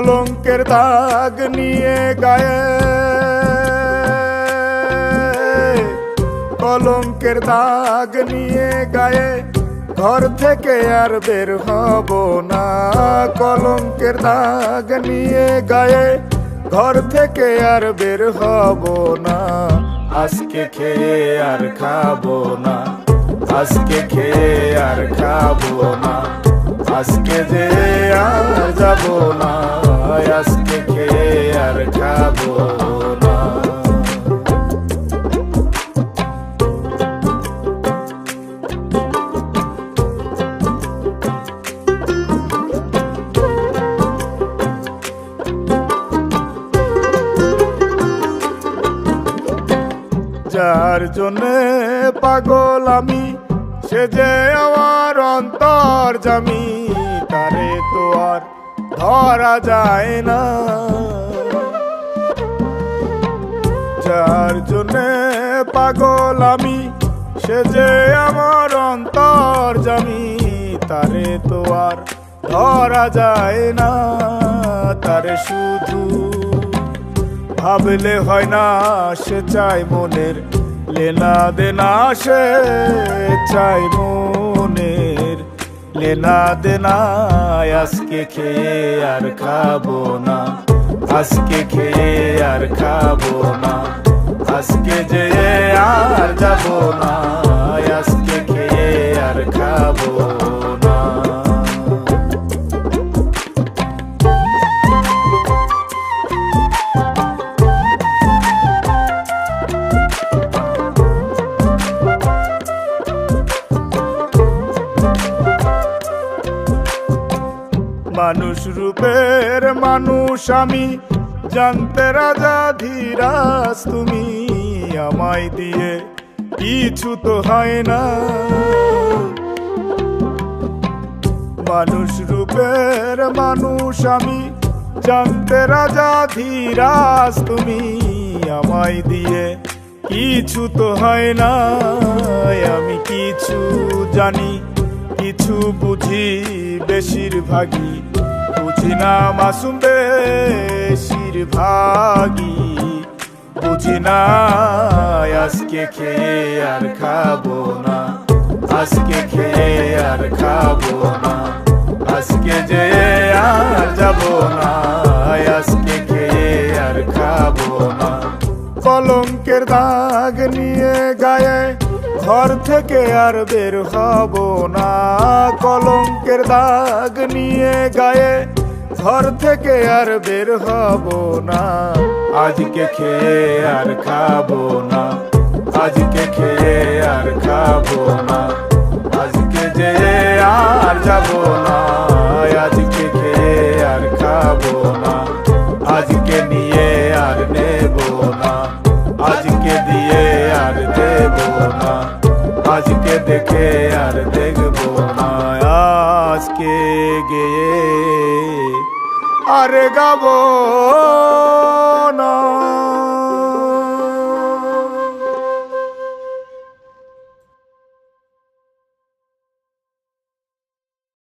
কলঙ্কের দাগ নিয়ে গায়ে, কলঙ্কের দাগ নিয়ে গায়ে ঘর থেকে আর বের হব না। কলঙ্কের দাগ নিয়ে গায়ে ঘর থেকে আর বের হব না। আজকে খেয়ে আর খাবো না, আজকে খেয়ে আর খাবো না, আজকে যে আর যাবো না, আজকে খেয়ে আর খাবো না। যার জন্যে পাগল আমি, সে যে আমার অন্তর্যামী, তারে তো আর ধরা যায় না। যার জন্যে পাগল আমি, সে যে আমার অন্তর্যামী, তারে তো আর ধরা যায় না। তারে শুধু ভাবলে হয় না, সে চাই মনের লেনা দেনা, সে চাই মনের লেনা দেনা। আজকে খেয়ে আর খাবো না, আজকে খেয়ে আর খাবো না, আজকে যে আর যাবো না, আজকে খেয়ে আর খাবো না। মানুষ রূপের মানুষ আমি, জানতে রাজা ধীরাজ তুমি, আমায় দিয়ে কিছু তো হয় না। মানুষ রূপের মানুষ আমি, জানতে রাজা ধীরাজ তুমি, আমায় দিয়ে কিছু তো হয় না। আমি কিছু জানি কিছু বুঝি, বেশিরভাগই বুঝি না মাসুম, বেশিরভাগই বুঝি না। আজকে খেয়ে আর খাবো না, আজকে খেয়ে আর খাবো না, আজকে যে আর যাবো না, আজকে খেয়ে আর খাবো না। কলঙ্কের দাগ নিয়ে গায়ে ঘর থেকে আর বের হব না। কলঙ্কের দাগ নিয়ে গায়ে ঘর থেকে আর বের হব না। আজকে খেয়ে আর খাবো না, আজকে খেয়ে আর খাবো না, আজকে যে আর যাবো না, আজকে খেয়ে আর খাবো না, আজকে নিয়ে আর নেবো না, আজকে দিয়ে আর দেবো না, আজকে দেখে আর দেখবো না, আজকে গেয়ে আর গাবো না।